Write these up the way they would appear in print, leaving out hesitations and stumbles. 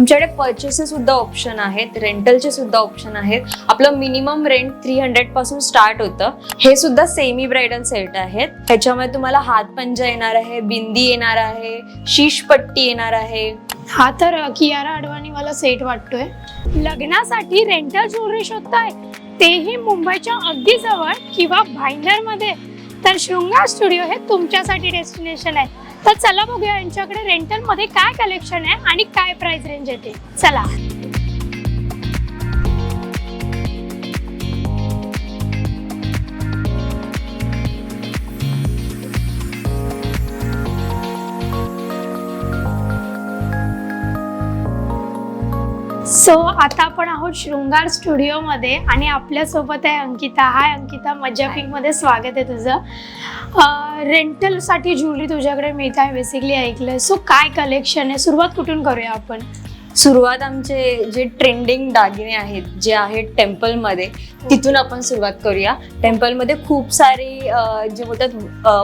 आमच्याकडे परचेसचे सुद्धा ऑप्शन आहेत, रेंटलचे सुद्धा ऑप्शन आहेत. आपलं मिनिमम रेंट 300 पासून स्टार्ट होतं. हे सुद्धा सेमी ब्रायडल सेट आहेत. ह्याच्यामध्ये तुम्हाला हातपंजा येणार आहे, बिंदी येणार आहे, शीश पट्टी येणार आहे. हा तर कियारा अडवाणीवाला सेट वाटतोय. लग्नासाठी रेंटल ज्वेलरी शोधताय, तेही मुंबईच्या अगदी जवळ किंवा भाईंदरमध्ये, तर शृंगार स्टुडिओ हे तुमच्यासाठी डेस्टिनेशन आहे. तर चला बघूया यांच्याकडे रेंटल मध्ये काय कलेक्शन आहे आणि काय प्राइस रेंज येते. चला. सो आता आपण आहोत शृंगार स्टुडिओ मध्ये आणि आपल्या सोबत आहे अंकिता. हाय अंकिता, मज्जा पिंक मध्ये स्वागत आहे तुझं. रेंटल साठी ज्वेलरी तुझ्याकडे मिळत आहे बेसिकली ऐकलंय. सो काय कलेक्शन आहे, सुरुवात कुठून करूया आपण? सुरुवात आमचे जे ट्रेंडिंग दागिने आहेत जे आहेत टेम्पलमध्ये, तिथून आपण सुरुवात करूया. टेम्पलमध्ये खूप सारी जे बोलतात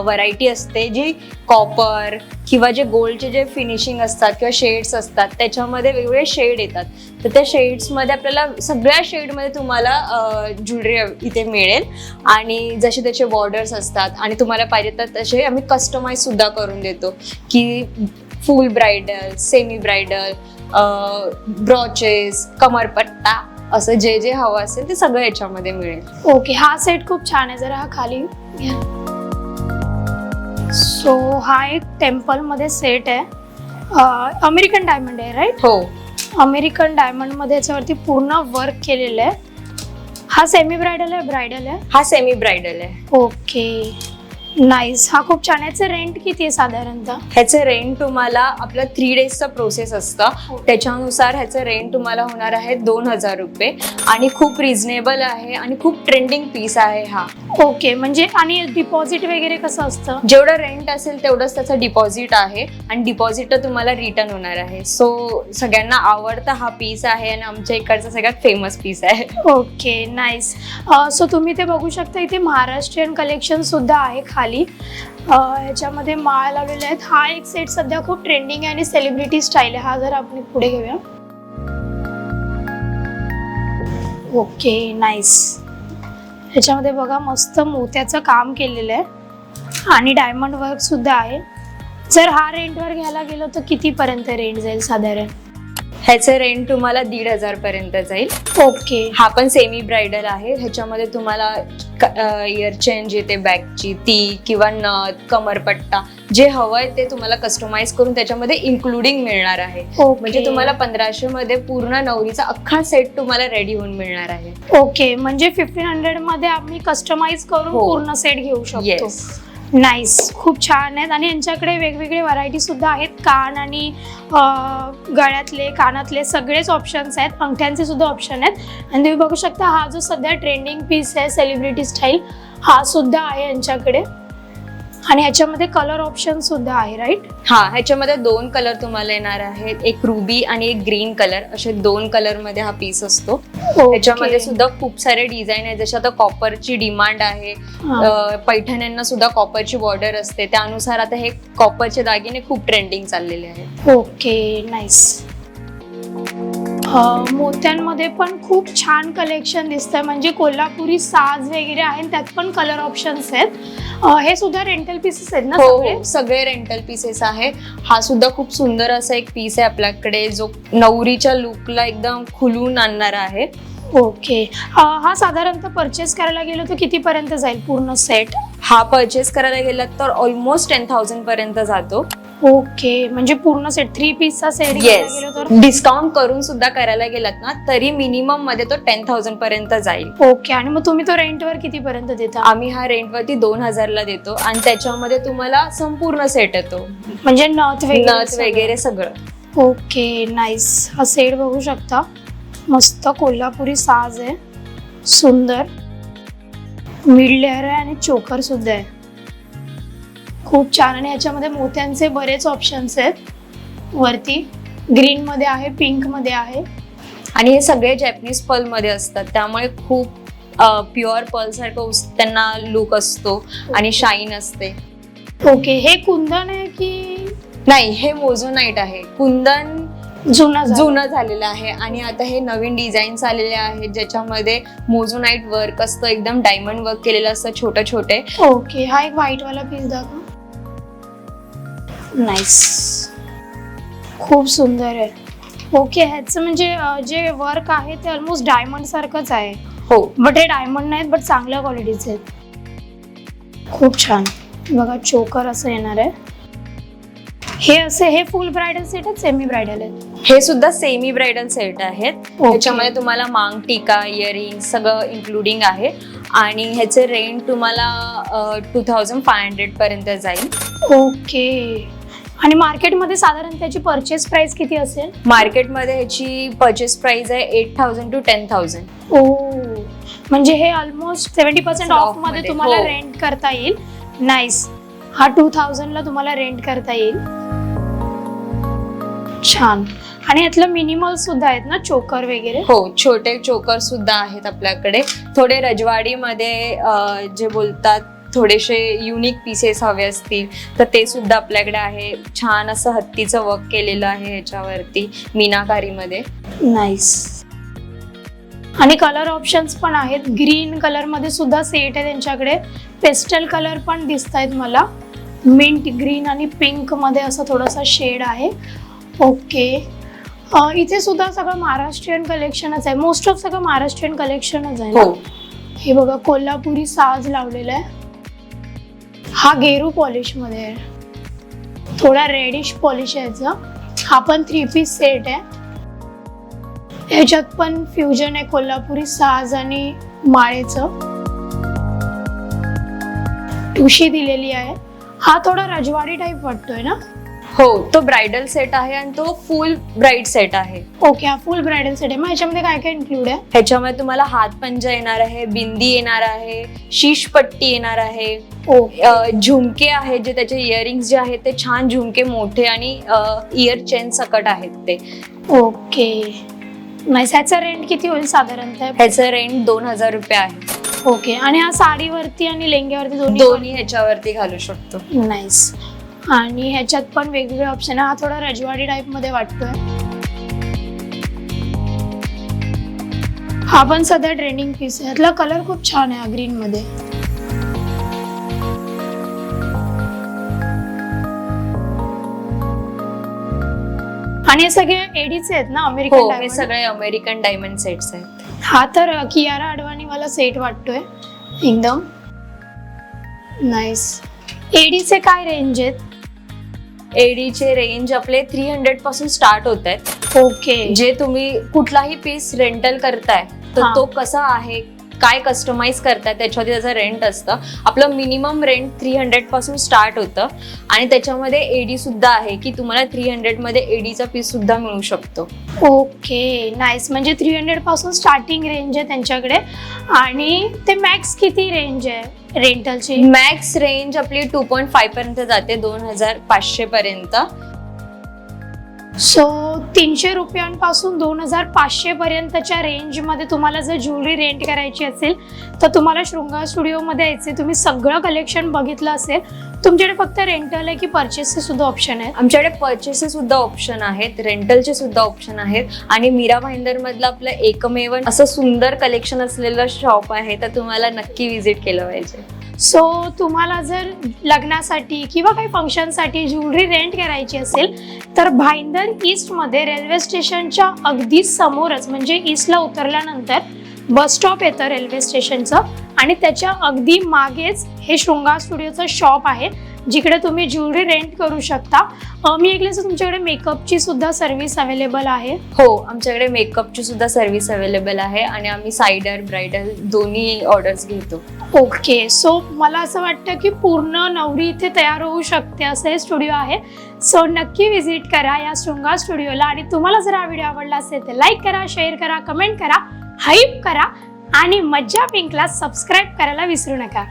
व्हरायटी असते, जी कॉपर किंवा जे गोल्डचे जे फिनिशिंग असतात किंवा शेड्स असतात, त्याच्यामध्ये वेगवेगळे शेड येतात. तर त्या शेड्समध्ये आपल्याला सगळ्या शेडमध्ये तुम्हाला ज्वेलरी इथे मिळेल आणि जसे त्याचे बॉर्डर्स असतात आणि तुम्हाला पाहिजे तर तसे आम्ही कस्टमाइज सुद्धा करून देतो, की फुल ब्रायडल, सेमी ब्रायडल, ब्रॉचेस, कमरपट्टा, असं जे जे हवं असेल ते सगळं याच्यामध्ये मिळेल. ओके, हा सेट खूप छान आहे. जरा हा खाली. सो हा एक टेम्पल मध्ये सेट आहे. अमेरिकन डायमंड आहे, राईट? हो, अमेरिकन डायमंड मध्ये याच्यावरती पूर्ण वर्क केलेलं आहे. हा सेमी ब्रायडल आहे, ब्रायडल आहे? हा सेमी ब्रायडल आहे. Okay, nice. हा खूप छान आहे. याचं रेंट किती आहे साधारणतः? ह्याचं रेंट तुम्हाला, आपलं 3 डेजचं प्रोसेस असतं, त्याच्यानुसार ह्याचं रेंट तुम्हाला होणार आहे 2000 रुपये आणि खूप रिझनेबल आहे आणि खूप ट्रेंडिंग पीस आहे हा. ओके, म्हणजे आणि डिपॉझिट वगैरे कसं असतं? जेवढं रेंट असेल तेवढंच त्याचं डिपॉझिट आहे आणि डिपॉझिट तुम्हाला रिटर्न होणार आहे. सो सगळ्यांना आवडता हा पीस आहे आणि आमच्या इकडचा सगळ्यात फेमस पीस आहे. Okay, nice. सो तुम्ही ते बघू शकता, इथे महाराष्ट्रीयन कलेक्शन सुद्धा आहे खाली. ह्याच्यामध्ये माळ लावलेले आहेत. हा एक सेट सध्या खूप ट्रेंडिंग आहे आणि सेलिब्रिटी स्टाईल आहे. हा जर आपण पुढे घेऊया. Okay, nice. ह्याच्यामध्ये बघा मस्त मोत्याचं काम केलेलं आहे आणि डायमंड वर्क सुद्धा आहे. जर हा रेंटवर घ्यायला गेलो तर किती पर्यंत रेंट जाईल साधारण? ह्याचं रेंट तुम्हाला 1500 पर्यंत जाईल. ओके, हा पण सेमी ब्रायडल आहे. ह्याच्यामध्ये तुम्हाला इयर चेंज येते बॅगची, ती किंवा नथ, कमरपट्टा, जे हवंय ते तुम्हाला कस्टमाइज करून त्याच्यामध्ये इन्क्लुडिंग मिळणार आहे. म्हणजे तुम्हाला 1500 मध्ये पूर्ण नवरीचा अख्खा सेट तुम्हाला रेडी होऊन मिळणार आहे. ओके, म्हणजे 1500 मध्ये आम्ही कस्टमाइज करून पूर्ण सेट घेऊ शकतो. Yes, nice. खूप छान आहेत आणि यांच्याकडे वेगवेगळे व्हरायटी सुद्धा आहेत. कान आणि गळ्यातले, कानातले सगळेच ऑप्शन्स आहेत. अंगठ्यांचे सुद्धा ऑप्शन आहेत. आणि तुम्ही बघू शकता हा जो सध्या ट्रेंडिंग पीस आहे सेलिब्रिटी स्टाईल, हा सुद्धा आहे यांच्याकडे आणि ह्याच्यामध्ये कलर ऑप्शन सुद्धा आहे, राईट? हा, ह्याच्यामध्ये 2 कलर तुम्हाला येणार आहेत, एक रुबी आणि एक ग्रीन कलर, असे 2 कलर मध्ये हा पीस असतो. ह्याच्यामध्ये सुद्धा खूप सारे डिझाईन आहेत. जसे आता कॉपरची डिमांड आहे, पैठण्यांना सुद्धा कॉपरची बॉर्डर असते, त्यानुसार आता हे कॉपरचे दागिने खूप ट्रेंडिंग चाललेले आहेत. Okay, nice. मोत्यांमध्ये पण खूप छान कलेक्शन दिसतंय, म्हणजे कोल्हापुरी साज वगैरे आहे, त्यात पण कलर ऑप्शन्स आहेत. हे सुद्धा रेंटल पीसेस आहेत ना? हो, सगळे रेंटल पीसेस आहे. हा सुद्धा खूप सुंदर असा एक पीस आहे आपल्याकडे, जो नवरीच्या लुकला एकदम खुलून आणणारा आहे. ओके, हा साधारणतः परचेस करायला गेलो तर किती पर्यंत जाईल पूर्ण सेट? हा परचेस करायला गेला तर ऑलमोस्ट 10,000 पर्यंत जातो. ओके, म्हणजे पूर्ण सेट 3 पीसचा सेट गेलो तर डिस्काउंट करून सुद्धा करायला गेलात ना तरी मिनिमम मध्ये तो 10,000 पर्यंत जाईल. ओके, आणि मग तुम्ही तो रेंटवर किती पर्यंत देता? आम्ही हा रेंटवरती 2000 ला देतो आणि त्याच्यामध्ये तुम्हाला संपूर्ण सेट येतो, म्हणजे नथ वगैरे सगळं. Okay, nice. हा सेट बघू शकता, मस्त कोल्हापुरी साज आहे, सुंदर मिड लेअर आहे आणि चोकर सुद्धा आहे, खूप छान. आणि याच्यामध्ये मोत्यांचे बरेच ऑप्शन्स आहेत. वरती ग्रीन मध्ये आहे, पिंक मध्ये आहे आणि हे सगळे जॅपनीज पर्ल मध्ये असतात, त्यामुळे खूप प्युअर पर्ल सारखं त्यांना लुक असतो आणि शाईन असते. ओके, हे कुंदन आहे की नाही? हे मोझोनाइट आहे. कुंदन जुनं झालेलं आहे आणि आता हे नवीन डिझाईन्स आलेले आहेत ज्याच्यामध्ये मोझोनाईट वर्क असतं, एकदम डायमंड वर्क केलेलं असतं छोटे छोटे. ओके, हा एक व्हाईट वाला पीस दाखव. नाईस, खूप सुंदर आहे. ओके, ह्याचं म्हणजे जे वर्क आहे ते ऑलमोस्ट डायमंड सारखंच आहे. हो, बट हे डायमंड नाहीत, बट चांगल्या क्वालिटीचे आहेत. खूप छान. बघा, चोकर असं येणार आहे. हे फुल ब्रायडल सेट आहेत, सेमी ब्रायडल आहेत? हे सुद्धा सेमी ब्रायडल सेट आहेत. Okay. त्याच्यामध्ये तुम्हाला मांग टिका, इयरिंग सगळं इन्क्लुडिंग आहे आणि ह्याचे रेंट तुम्हाला 2500 पर्यंत जाईल. ओके, आणि मार्केटमध्ये साधारण त्याची परचेस प्राइस किती असेल? मार्केटमध्ये ह्याची परचेस प्राइस आहे 8000 to 10000. ओ, म्हणजे हे ऑलमोस्ट 70% ऑफ मध्ये मध्ये, तुम्हाला हो. रेंट करता येईल. नाईस. हा 2000 ला तुम्हाला रेंट करता येईल. छान. आणि यातलं मिनिमल सुद्धा आहेत ना, चोकर वगैरे? हो, छोटे चोकर सुद्धा आहेत आपल्याकडे. थोडे रजवाडीमध्ये जे बोलतात थोडेसे युनिक पीसेस हवे असतील तर ते सुद्धा आपल्याकडे आहे. छान असं हत्तीचं वर्क केलेलं आहे ह्याच्यावरती मीनाकारीमध्ये. नाईस. आणि कलर ऑप्शन्स पण आहेत. ग्रीन कलर मध्ये सुद्धा सेट आहे त्यांच्याकडे. पेस्टल कलर पण दिसत आहेत मला. मिंट ग्रीन आणि पिंक मध्ये असं थोडासा शेड आहे. ओके, इथे सुद्धा सगळं महाराष्ट्रीयन कलेक्शनच आहे. मोस्ट ऑफ सगळं महाराष्ट्रीयन कलेक्शनच आहे ना? हो. हे बघा, कोल्हापुरी साज लावलेला आहे. हा गेरू पॉलिश मध्ये आहे, थोडा रेडिश पॉलिश आहे याचा. हा पण 3 पीस सेट आहे. ह्याच्यात पण फ्युजन आहे कोल्हापुरी साज आणि माळेचं. ठुशी दिलेली आहे. हा थोडा रजवाडी टाइप वाटतोय ना? हो, तो ब्रायडल सेट आहे आणि तो फुल ब्राईड सेट आहे. ओके, हा फुल ब्रायडल सेट आहे. मग ह्याच्यामध्ये काय काय इन्क्लूड आहे? ह्याच्यामध्ये तुम्हाला हात पंजा येणार आहे, बिंदी येणार आहे, शीश पट्टी येणार आहे, झुमके आहेत जे त्याचे इयरिंग्स जे आहेत ते छान झुमके मोठे आणि इयर चेन सकट आहेत ते. ओके, नाही. ह्याचा रेंट किती होईल साधारणतः? ह्याचं रेंट 2000 रुपये आहे. ओके, आणि हा साडीवरती आणि लेंग्यावरती दोन्ही ह्याच्यावरती घालू शकतो. नाईस. आणि ह्याच्यात पण वेगवेगळे ऑप्शन आहे. हा थोडा रजवाडी टाइप मध्ये वाटतोय. हा पण सध्या ट्रेंडिंग पीस आहे. ह्यातला कलर खूप छान आहे ग्रीन मध्ये. आणि हे सगळे एडीचे आहेत ना, अमेरिकन हो, हे डायमंड? सगळे अमेरिकन डायमंड सेट्स आहेत. हा तर कियारा अडवाणी वाला सेट वाटतोय एकदम. नाईस. एडीचे काय रेंज आहेत? एडीचे रेंज आपले 300 पासून स्टार्ट होत आहेत. ओके, जे तुम्ही कुठलाही पीस रेंटल करताय तर हा. तो कसा आहे, काय कस्टमाइज करताय त्याच्यावरती त्याचं रेंट असतं. आपलं मिनिमम रेंट 300 पासून स्टार्ट होतं आणि त्याच्यामध्ये एडी सुद्धा आहे की तुम्हाला 300 मध्ये एडीचा पीस सुद्धा मिळू शकतो. Okay, nice. म्हणजे 300 पासून स्टार्टिंग रेंज आहे त्यांच्याकडे. आणि ते मॅक्स किती रेंज आहे रेंटलची? मॅक्स रेंज आपली 2.5 पर्यंत जाते, 2500 पर्यंत. सो 300 रुपयांपासून 2500 पर्यंतच्या रेंजमध्ये तुम्हाला जर ज्वेलरी रेंट करायची असेल तर तुम्हाला शृंगार स्टुडिओमध्ये यायचे. तुम्ही सगळं कलेक्शन बघितलं असेल. तुमच्याकडे फक्त रेंटल आहे की परचेसचे सुद्धा ऑप्शन आहे? आमच्याकडे परचेसचे सुद्धा ऑप्शन आहेत, रेंटलचे सुद्धा ऑप्शन आहेत आणि मीरा भाईंदर मधलं आपलं एकमेव असं सुंदर कलेक्शन असलेलं शॉप आहे, तर तुम्हाला नक्की व्हिजिट केलं पाहिजे. सो तुम्हाला जर लग्नासाठी किंवा काही फंक्शनसाठी ज्वेलरी रेंट करायची असेल तर भाईंदर ईस्टमध्ये रेल्वे स्टेशनच्या अगदी समोरच, म्हणजे ईस्टला उतरल्यानंतर बस स्टॉप येतं रेल्वे स्टेशनचं आणि त्याच्या अगदी मागेच हे शृंगार स्टुडिओचं शॉप आहे जिकडे तुम्ही ज्वेलरी रेंट करू शकता. मी ऐकलं तर तुमच्याकडे मेकअपची सुद्धा सर्व्हिस अवेलेबल आहे? हो, आमच्याकडे मेकअपची सुद्धा सर्व्हिस अवेलेबल आहे आणि आम्ही सायडर ब्रायडल दोन्ही ऑर्डर्स घेतो. ओके, सो मला असं वाटतं की पूर्ण नवरी इथे तयार होऊ शकते असं हे स्टुडिओ आहे. सो नक्की व्हिजिट करा या शृंगार स्टुडिओला. आणि तुम्हाला जर हा व्हिडिओ आवडला असेल तर लाईक करा, शेअर करा, कमेंट करा, हाईप करा आणि मज्जा पिंकला सबस्क्राईब करायला विसरू नका.